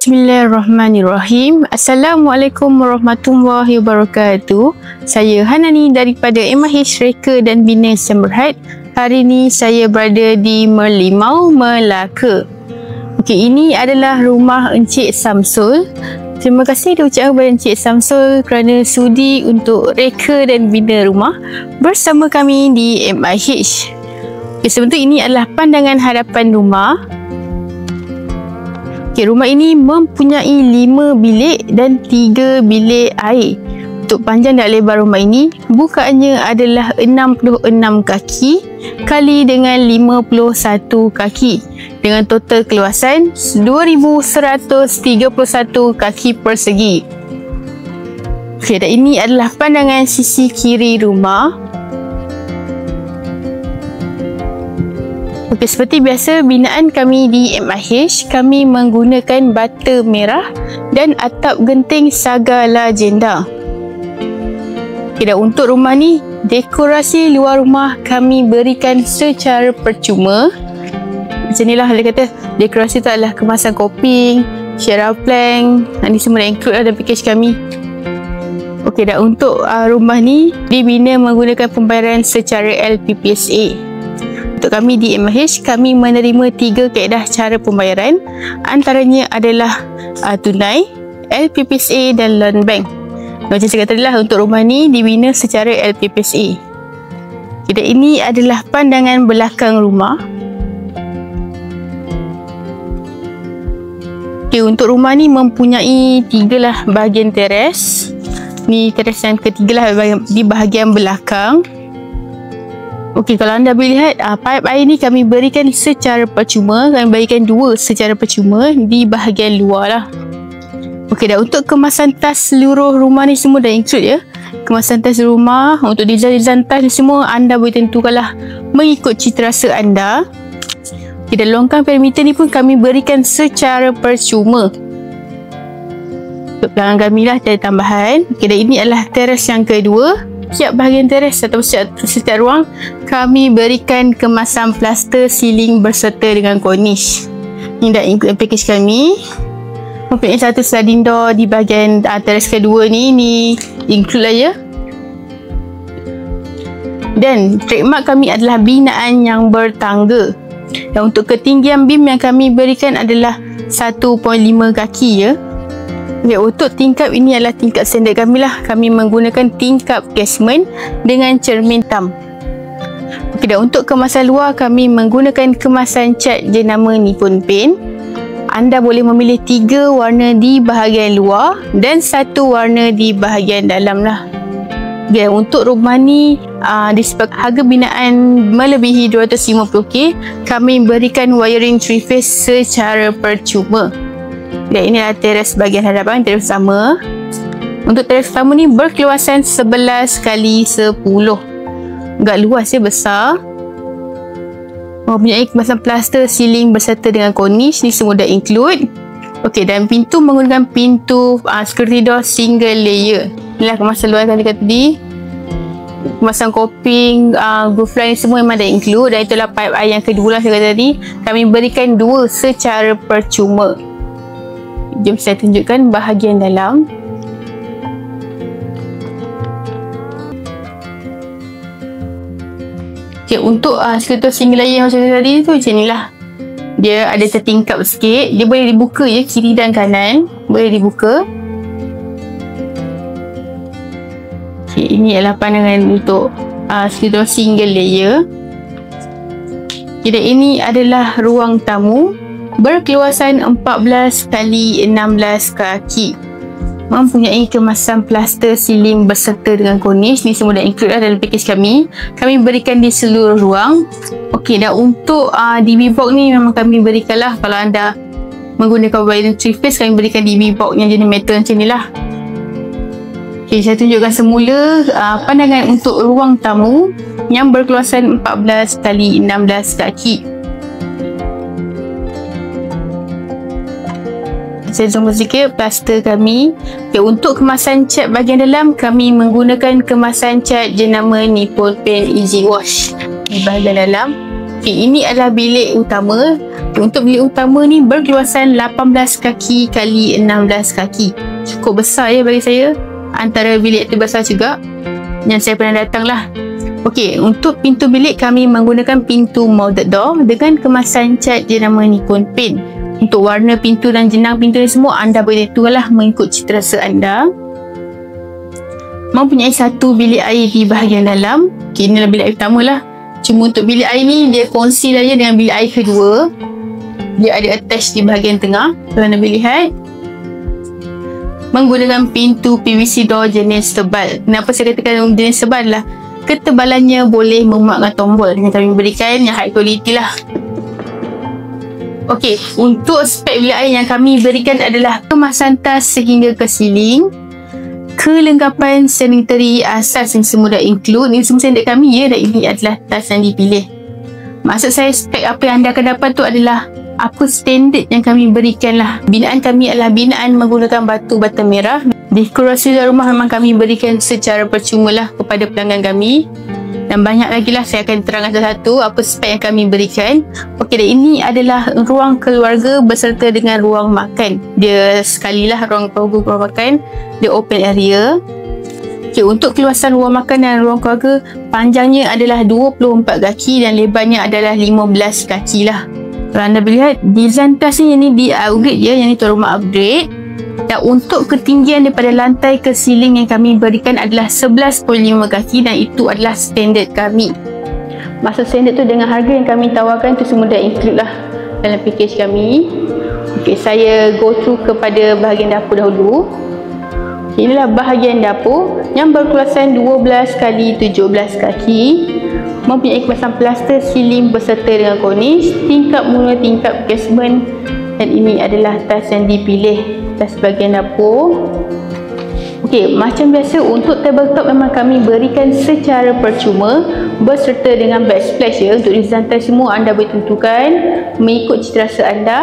Bismillahirrahmanirrahim. Assalamualaikum warahmatullahi wabarakatuh. Saya Hanani daripada MIH Reka dan Bina Islam Berhad. Hari ini saya berada di Merlimau, Melaka. Okey, ini adalah rumah Encik Samsul. Terima kasih diucapkan kepada Encik Samsul kerana sudi untuk reka dan bina rumah bersama kami di MIH. Okey, sebentuk ini adalah pandangan hadapan rumah. Okay, rumah ini mempunyai 5 bilik dan 3 bilik air. Untuk panjang dan lebar rumah ini, bukaannya adalah 66 kaki kali dengan 51 kaki dengan total keluasan 2131 kaki persegi. Okay, dan ini adalah pandangan sisi kiri rumah. Okey, seperti biasa binaan kami di MIH, kami menggunakan bata merah dan atap genting saga legenda. Okey, dan untuk rumah ni, dekorasi luar rumah kami berikan secara percuma. Macam inilah dia kata, dekorasi tu adalah kemasan koping, syara plank, ini semua dah include dalam package kami. Okey, dan untuk rumah ni dibina menggunakan pembayaran secara LPPSA. Untuk kami di MIH, kami menerima 3 kaedah cara pembayaran. Antaranya adalah tunai, LPPSA dan loan bank. Macam saya kata tadi lah, untuk rumah ni dibina secara LPPSA. Jadi ini adalah pandangan belakang rumah. Okay, untuk rumah ni mempunyai 3 lah bahagian teres. Ni teres yang ketiga lah di bahagian belakang. Okey, kalau anda boleh lihat, paip air ni kami berikan secara percuma. Kami berikan 2 secara percuma di bahagian luar lah. Okey, dan untuk kemasan tas seluruh rumah ni semua dah include ya. Kemasan tas rumah, untuk design-design tas ni semua anda boleh tentukan lah mengikut cita rasa anda. Okey, dan longkang perimeter ni pun kami berikan secara percuma. Untuk pelanggan kami lah ada tambahan. Okey, dan ini adalah teres yang kedua. Setiap bahagian teres atau setiap ruang kami berikan kemasan plaster ceiling berserta dengan cornice. Ini dah include package kami. Mempunyai satu sliding door di bahagian teres kedua ni include lah ya. Dan trademark kami adalah binaan yang bertangga. Dan untuk ketinggian beam yang kami berikan adalah 1.5 kaki ya. Okay, untuk tingkap ini adalah tingkap standard kami lah. Kami menggunakan tingkap casement dengan cermin hitam. Okay, dan untuk kemasan luar kami menggunakan kemasan cat jenama Nippon Paint. Anda boleh memilih 3 warna di bahagian luar dan 1 warna di bahagian dalam lah. Okay, untuk rumah ni disebabkan harga binaan melebihi 250k, kami berikan wiring 3-phase secara percuma. Dan ini adalah teres bahagian hadapan, teres pertama. Untuk teres pertama ni berkeluasan 11 kali 10. Agak luas ya, besar. Mempunyai kemasan plaster ceiling berserta dengan cornice, ni semua dah include. Okey, dan pintu menggunakan pintu security door single layer. Inilah kemasan luar yang kata tadi. Kemasan koping, roof line semua memang dah include. Dan itulah pipe air yang kedua lah saya kata tadi. Kami berikan 2 secara percuma. Jom saya tunjukkan bahagian dalam. Okay, untuk sekretor single layer yang saya tadi tu macam ni lah. Dia ada tertingkap sikit. Dia boleh dibuka ya, kiri dan kanan. Boleh dibuka. Okay, ini adalah pandangan untuk sekretor single layer. Okay, dan ini adalah ruang tamu. Berkeluasan 14 kali 16 kaki. Mempunyai kemasan plaster ceiling berserta dengan cornice. Ni semua dah include lah dalam package kami. Kami berikan di seluruh ruang. Okey, dan untuk DB box ni memang kami berikan lah. Kalau anda menggunakan wiring 3-phase, kami berikan DB box yang jenis metal macam ni lah. Okey, saya tunjukkan semula pandangan untuk ruang tamu yang berkeluasan 14 kali 16 kaki. Saya zoom sedikit plaster kami. Okay, untuk kemasan cat bahagian dalam, kami menggunakan kemasan cat jenama Nippon Paint Easy Wash di bahagian dalam. Okey, ini adalah bilik utama. Untuk bilik utama ni berkeluasan 18 kaki kali 16 kaki. Cukup besar ya bagi saya. Antara bilik terbesar juga yang saya pernah datang lah. Okey, untuk pintu bilik kami menggunakan pintu molded door dengan kemasan cat jenama Nippon Paint. Untuk warna pintu dan jenang pintu ni semua anda boleh tentukanlah mengikut cita rasa anda. Mempunyai satu bilik air di bahagian dalam. Okey, inilah bilik air pertama lah. Cuma untuk bilik air ni dia kongsi saja dengan bilik air kedua. Dia ada attach di bahagian tengah. Kalau anda boleh lihat, menggunakan pintu PVC door jenis tebal. Kenapa saya katakan jenis tebal lah? Ketebalannya boleh memuatkan tombol yang kami berikan yang high quality lah. Okey, untuk spek bilik air yang kami berikan adalah kemasan tas sehingga ke siling, kelengkapan sanitary asas yang semua dah include. Ini semua standard kami ya, dan ini adalah tas yang dipilih. Maksud saya spek apa yang anda akan dapat tu adalah apa standard yang kami berikan lah. Binaan kami adalah binaan menggunakan batu bata merah. Dekorasi dalam rumah memang kami berikan secara percuma lah kepada pelanggan kami. Dan banyak lagi lah, saya akan terangkan satu-satu apa spek yang kami berikan. Okey, dan ini adalah ruang keluarga berserta dengan ruang makan. Dia sekali lah ruang keluarga, ruang makan. Dia open area. Okey, untuk keluasan ruang makan dan ruang keluarga, panjangnya adalah 24 kaki dan lebarnya adalah 15 kaki lah. Kalau anda lihat, design tas ni yang ni di-upgrade ya, yang ni tuan rumah upgrade. Dan untuk ketinggian daripada lantai ke siling yang kami berikan adalah 11.5 kaki dan itu adalah standard kami. Maksud standard tu dengan harga yang kami tawarkan tu semua dah include lah dalam package kami. Okey, saya go through kepada bahagian dapur dahulu. Okay, inilah bahagian dapur yang berkeluasan 12 kali 17 kaki. Mempunyai kemasan plaster siling berserta dengan kornis, tingkap mula, tingkap basement, dan ini adalah tas yang dipilih, tas bahagian dapur. Okey, macam biasa untuk tabletop memang kami berikan secara percuma berserta dengan backsplash ya. Untuk design tas semua anda boleh tentukan mengikut cita rasa anda.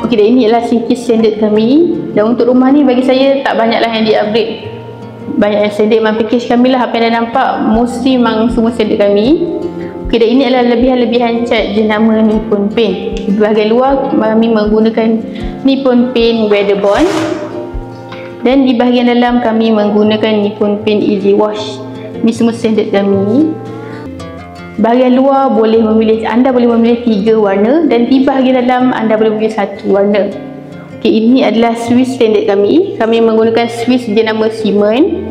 Okey, dan ini adalah sedikit standard kami. Dan untuk rumah ni bagi saya tak banyaklah yang di-upgrade. Banyak yang standard memang package kami lah. Apa yang anda nampak mostly memang semua standard kami. Okey, dan ini adalah lebihan-lebihan cat jenama Nippon Paint. Di bahagian luar kami menggunakan Nippon Paint Weather Bond. Dan di bahagian dalam kami menggunakan Nippon Paint Easy Wash. Ini semua standard kami. Bahagian luar anda boleh memilih 3 warna dan di bahagian dalam anda boleh memilih 1 warna. Okey, ini adalah Swiss standard kami. Kami menggunakan Swiss jenama Simon.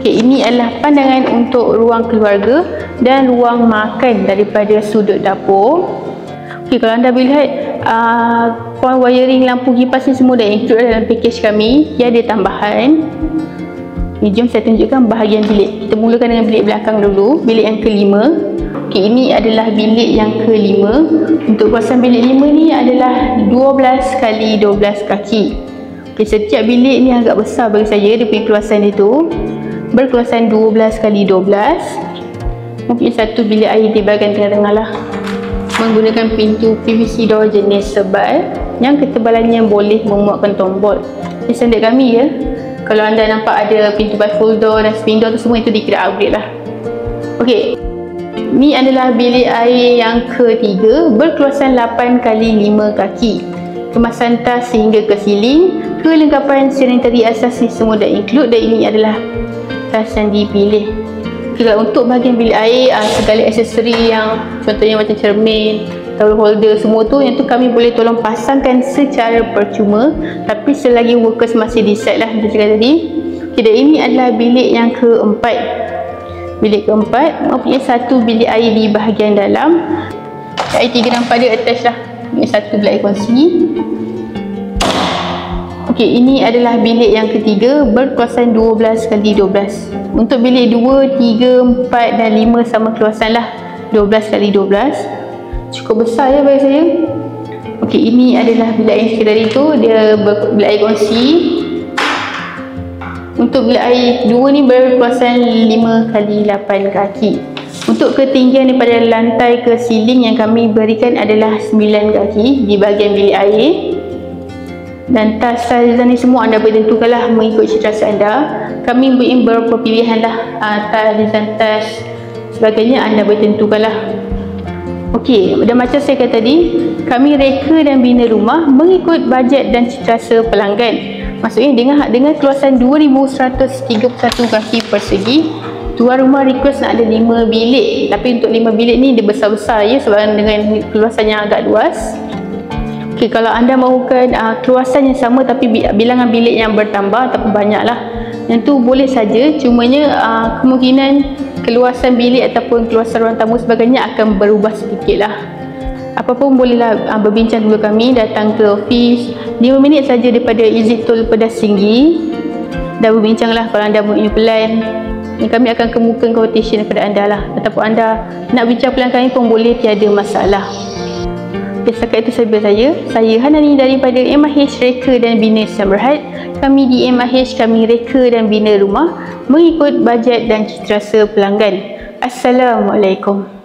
Okey, ini adalah pandangan untuk ruang keluarga dan ruang makan daripada sudut dapur. Okey, kalau anda boleh lihat wiring lampu kipas ni semua dah include dalam package kami. Ia ada tambahan. Ni, jom saya tunjukkan bahagian bilik. Kita mulakan dengan bilik belakang dulu, bilik yang kelima. Okey, ini adalah bilik yang kelima. Untuk kuasaan bilik 5 ni adalah 12 kali 12 kaki. Okey, setiap bilik ni agak besar bagi saya. Dia punya keluasan dia tu berkeluasan 12 kali 12. Mungkin satu bilik air di bahagian tengah-tengah lah. Menggunakan pintu PVC door jenis tebal yang ketebalannya boleh memuatkan tombol. Ini standard kami ya. Kalau anda nampak ada pintu bifold door dan spin door tu semua itu dikira upgrade lah. Okey, ni adalah bilik air yang ketiga berkeluasan 8 kali 5 kaki. Kemasan tas sehingga ke siling, kelengkapan sanitary asas ni semua dah include dan ini adalah tas yang dipilih. Okay, untuk bahagian bilik air, segala aksesori yang contohnya macam cermin, towel holder semua tu, yang tu kami boleh tolong pasangkan secara percuma tapi selagi workers masih decide lah macam cakap tadi. Okay, dan ini adalah bilik yang keempat. Bilik keempat mempunyai satu bilik air di bahagian dalam. Air 3 nampak dia attach lah. Ini satu bilik air kongsi. Okey, ini adalah bilik yang ketiga berkeluasan 12 kali 12. Untuk bilik 2, 3, 4 dan 5 sama keluasan lah, 12 kali 12. Cukup besar ya bagi saya. Okey, ini adalah bilik air sekadar itu. Dia bilik air kongsi. Untuk bilik air 2 ni berkeluasan 5 kali 8 kaki. Untuk ketinggian daripada lantai ke siling yang kami berikan adalah 9 kaki di bahagian bilik air. Dan tas design ni semua anda boleh tentukanlah mengikut cita rasa anda. Kami mempunyai beberapa pilihan lah, tas, design tas sebagainya anda boleh tentukanlah. Okey, dan macam saya kata tadi, kami reka dan bina rumah mengikut bajet dan citarasa pelanggan. Maksudnya dengan keluasan 2,131 kaki persegi, tuan rumah request nak ada 5 bilik. Tapi untuk 5 bilik ni dia besar-besar ya, sebab dengan keluasan yang agak luas. Okey, kalau anda mahukan keluasan yang sama tapi bilangan bilik yang bertambah ataupun banyaklah, yang tu boleh saja. Cumanya kemungkinan keluasan bilik ataupun keluasan ruang tamu sebagainya akan berubah sedikit lah. Apapun bolehlah berbincang dulu kami, datang ke office 5 minit saja daripada exit tol Pedas Tinggi, dan berbincanglah kalau anda punya plan. Kami akan kemukakan quotation kepada anda lah, ataupun anda nak bincang plan kami pun boleh, tiada masalah. Setakat itu saya Hanani daripada MIH Reka dan Bina Islam Berhad. Kami di MIH, kami reka dan bina rumah mengikut bajet dan citarasa pelanggan. Assalamualaikum.